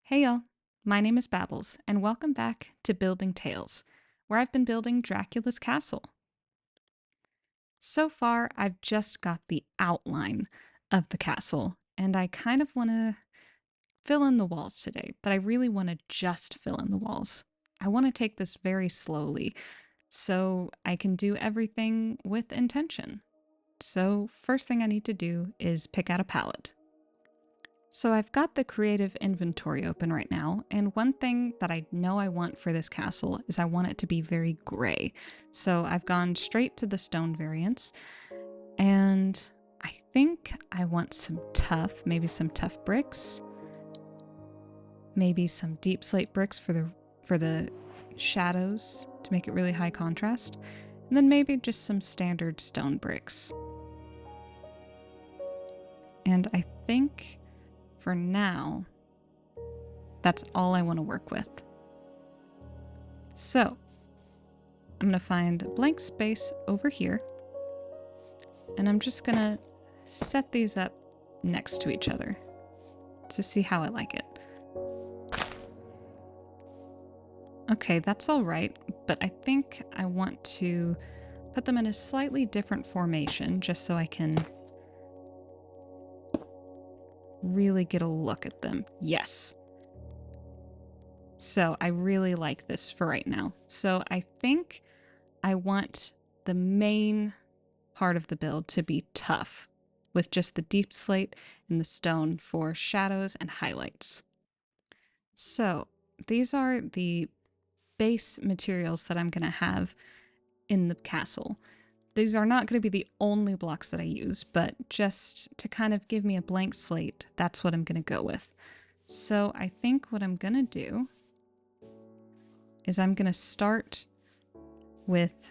Hey y'all, my name is Babbles, and welcome back to Building Tales, where I've been building Dracula's castle. So far, I've just got the outline of the castle, and I kind of want to fill in the walls today, but I really want to just fill in the walls. I want to take this very slowly so I can do everything with intention. So, first thing I need to do is pick out a palette. So I've got the creative inventory open right now, and one thing that I know I want for this castle is I want it to be very gray. So I've gone straight to the stone variants, and I think I want some tough, maybe some tough bricks, maybe some deep slate bricks for the shadows to make it really high contrast, and then maybe just some standard stone bricks. And I think for now, that's all I want to work with. So I'm going to find a blank space over here, and I'm just going to set these up next to each other to see how I like it. Okay, that's all right, but I think I want to put them in a slightly different formation just so I can really get a look at them. Yes. So I really like this for right now. So I think I want the main part of the build to be tough, with just the deep slate and the stone for shadows and highlights. So these are the base materials that I'm going to have in the castle. These are not going to be the only blocks that I use, but just to kind of give me a blank slate, that's what I'm going to go with. So I think what I'm going to do is I'm going to start with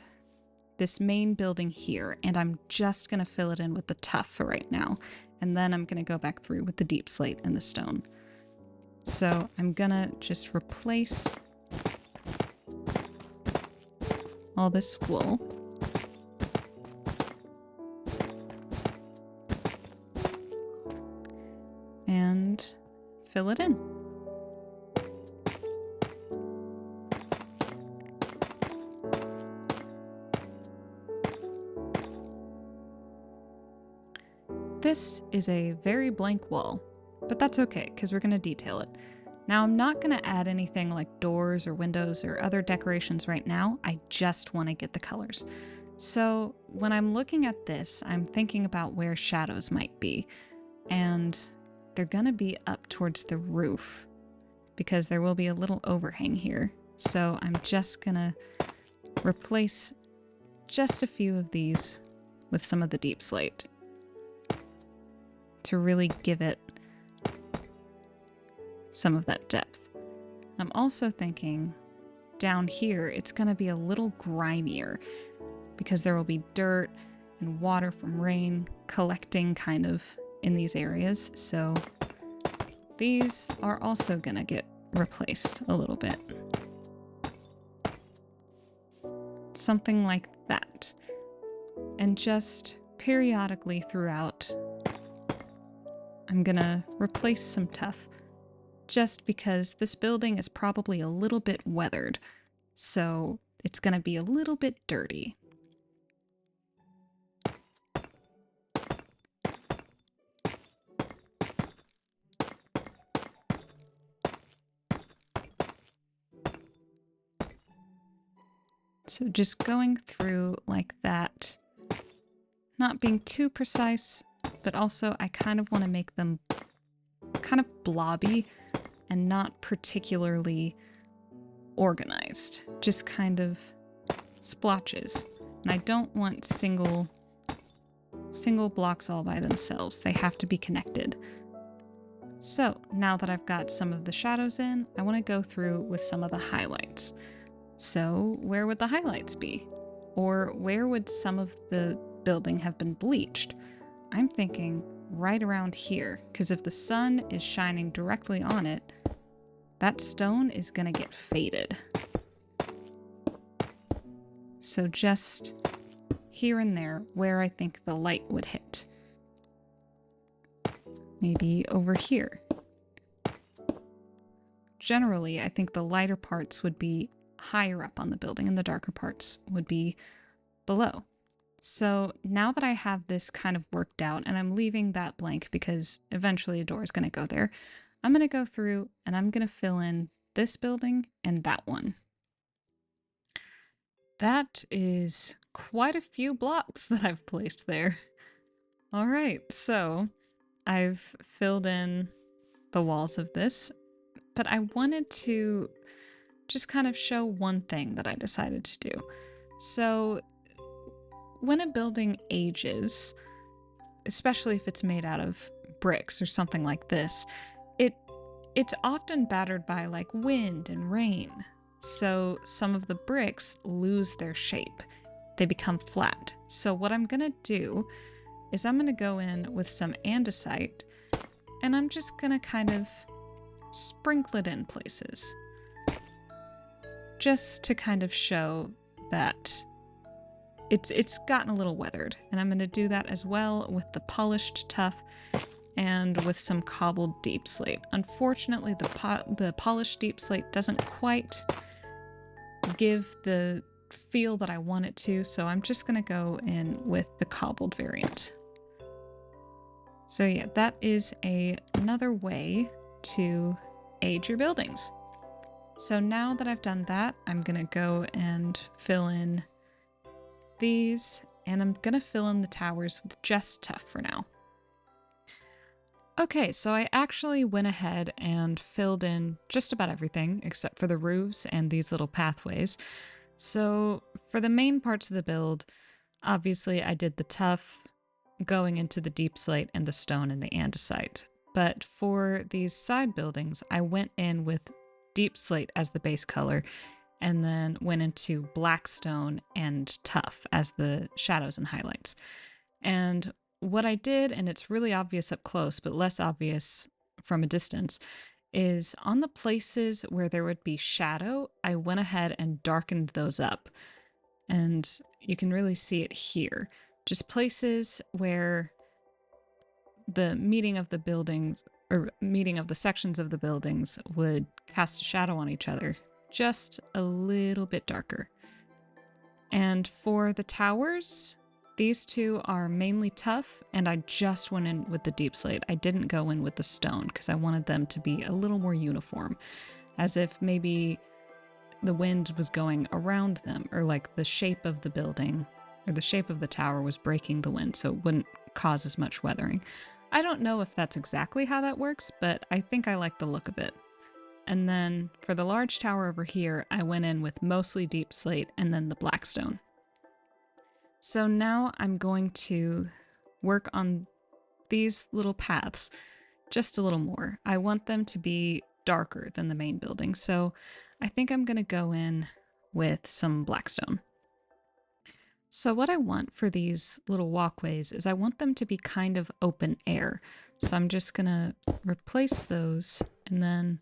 this main building here, and I'm just going to fill it in with the tough for right now. And then I'm going to go back through with the deep slate and the stone. So I'm going to just replace all this wool. And fill it in. This is a very blank wall, but that's okay because we're going to detail it. Now I'm not going to add anything like doors or windows or other decorations right now. I just want to get the colors. So when I'm looking at this, I'm thinking about where shadows might be, and they're going to be up towards the roof because there will be a little overhang here. So I'm just going to replace just a few of these with some of the deep slate to really give it some of that depth. I'm also thinking down here, it's going to be a little grimier because there will be dirt and water from rain collecting kind of in these areas. So these are also going to get replaced a little bit. Something like that. And just periodically throughout, I'm going to replace some tuff just because this building is probably a little bit weathered. So it's going to be a little bit dirty. So just going through like that, not being too precise, but also I kind of want to make them kind of blobby and not particularly organized, just kind of splotches. And I don't want single blocks all by themselves. They have to be connected. So now that I've got some of the shadows in, I want to go through with some of the highlights. So where would the highlights be? Or where would some of the building have been bleached? I'm thinking right around here, because if the sun is shining directly on it, that stone is going to get faded. So just here and there where I think the light would hit. Maybe over here. generally, I think the lighter parts would be higher up on the building and the darker parts would be below. So now that I have this kind of worked out, and I'm leaving that blank because eventually a door is going to go there, I'm going to go through and I'm going to fill in this building and that one. That is quite a few blocks that I've placed there. All right, so I've filled in the walls of this, but I wanted to just kind of show one thing that I decided to do. So when a building ages, especially if it's made out of bricks or something like this, it's often battered by like wind and rain. So some of the bricks lose their shape. They become flat. So what I'm going to do is I'm going to go in with some andesite and I'm just going to kind of sprinkle it in places. Just to kind of show that it's gotten a little weathered. And I'm going to do that as well with the polished tuff and with some cobbled deep slate. Unfortunately, the polished deep slate doesn't quite give the feel that I want it to, so I'm just going to go in with the cobbled variant. So yeah, that is another way to age your buildings. So now that I've done that, I'm going to go and fill in these, and I'm going to fill in the towers with just tuff for now. Okay, so I actually went ahead and filled in just about everything except for the roofs and these little pathways. So for the main parts of the build, obviously I did the tuff going into the deep slate and the stone and the andesite. But for these side buildings, I went in with deep slate as the base color and then went into black stone and tuff as the shadows and highlights. And what I did, and it's really obvious up close, but less obvious from a distance, is on the places where there would be shadow, I went ahead and darkened those up. And you can really see it here. Just places where the meeting of the buildings, or meeting of the sections of the buildings, would cast a shadow on each other, just a little bit darker. And for the towers, these two are mainly tuff, and I just went in with the deep slate. I didn't go in with the stone because I wanted them to be a little more uniform, as if maybe the wind was going around them, or like the shape of the building or the shape of the tower was breaking the wind, so it wouldn't cause as much weathering. I don't know if that's exactly how that works, but I think I like the look of it. And then for the large tower over here, I went in with mostly deep slate and then the black stone. So now I'm going to work on these little paths just a little more. I want them to be darker than the main building, so I think I'm going to go in with some blackstone. So what I want for these little walkways is I want them to be kind of open air. So I'm just going to replace those and then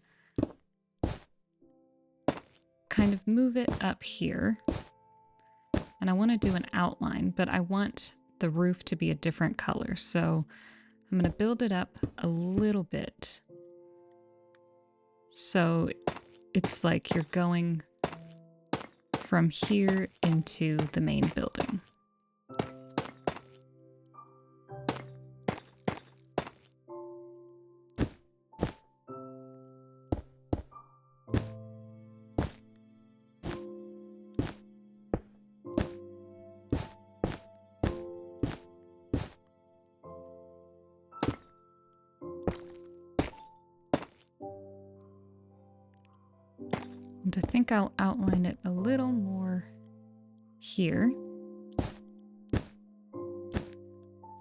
kind of move it up here. And I want to do an outline, but I want the roof to be a different color. So I'm going to build it up a little bit. So it's like you're going from here into the main building. And I think I'll outline it a little more here.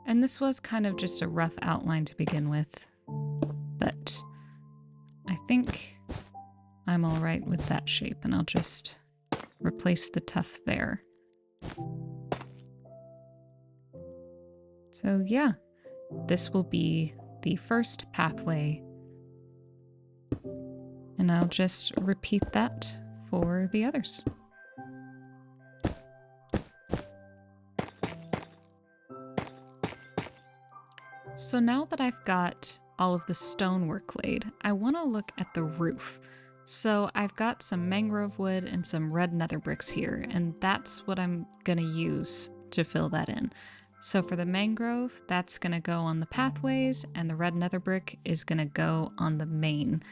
And this was kind of just a rough outline to begin with, but I think I'm all right with that shape, and I'll just replace the tuff there. So yeah, this will be the first pathway, and I'll just repeat that for the others. So now that I've got all of the stonework laid, I want to look at the roof. So I've got some mangrove wood and some red nether bricks here, and that's what I'm gonna use to fill that in. So for the mangrove, that's gonna go on the pathways, and the red nether brick is gonna go on the main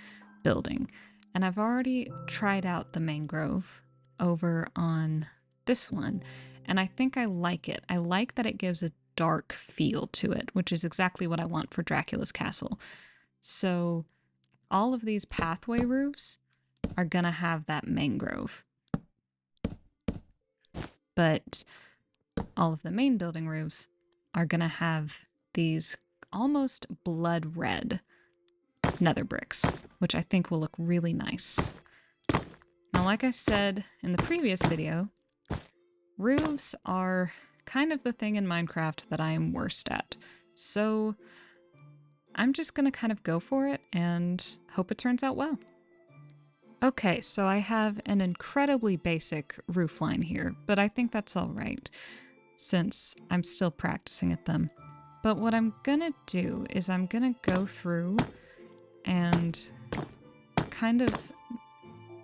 building. And I've already tried out the mangrove over on this one, and I think I like it. I like that it gives a dark feel to it, which is exactly what I want for Dracula's castle. So all of these pathway roofs are gonna have that mangrove. But all of the main building roofs are gonna have these almost blood red nether bricks, which I think will look really nice. Now, like I said in the previous video, roofs are kind of the thing in Minecraft that I am worst at. So I'm just gonna kind of go for it and hope it turns out well. Okay, so I have an incredibly basic roof line here, but I think that's all right since I'm still practicing at them. But what I'm gonna do is I'm gonna go through and kind of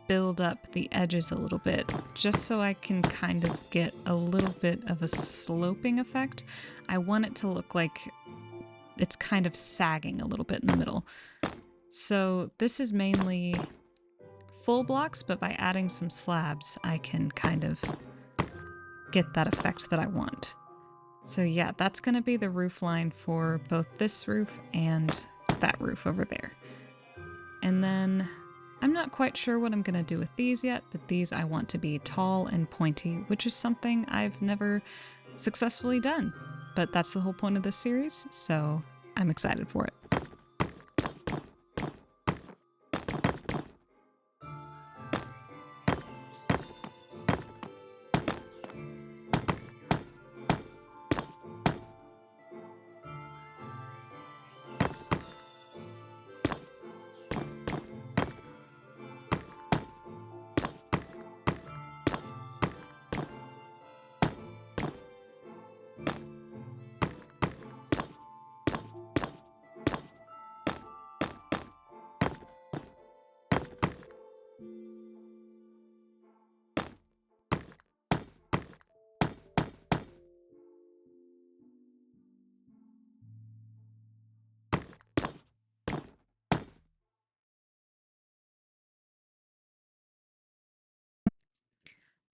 build up the edges a little bit, just so I can kind of get a little bit of a sloping effect. I want it to look like it's kind of sagging a little bit in the middle. So this is mainly full blocks, but by adding some slabs, I can kind of get that effect that I want. So yeah, that's going to be the roof line for both this roof and that roof over there. And then I'm not quite sure what I'm going to do with these yet, but these I want to be tall and pointy, which is something I've never successfully done. But that's the whole point of this series, so I'm excited for it.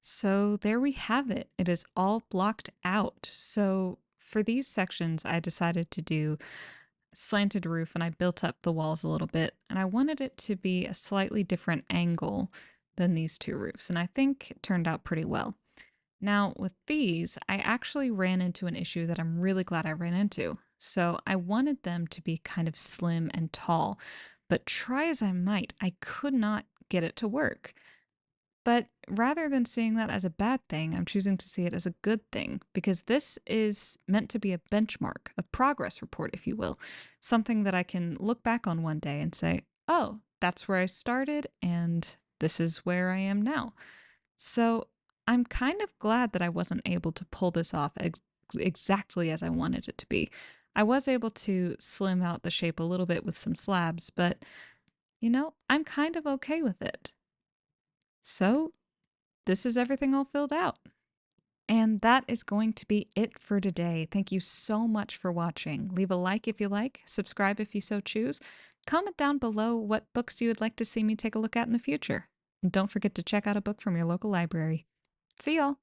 So there we have it. It is all blocked out. So for these sections, I decided to do slanted roof and I built up the walls a little bit. And I wanted it to be a slightly different angle than these two roofs. And I think it turned out pretty well. Now, with these, I actually ran into an issue that I'm really glad I ran into. So I wanted them to be kind of slim and tall, but try as I might, I could not get it to work. But rather than seeing that as a bad thing, I'm choosing to see it as a good thing because this is meant to be a benchmark, a progress report, if you will, something that I can look back on one day and say, oh, that's where I started and this is where I am now. So I'm kind of glad that I wasn't able to pull this off exactly as I wanted it to be. I was able to slim out the shape a little bit with some slabs, but I'm kind of okay with it. So this is everything all filled out. And that is going to be it for today. Thank you so much for watching. Leave a like if you like, subscribe if you so choose. Comment down below what books you would like to see me take a look at in the future. And don't forget to check out a book from your local library. See y'all!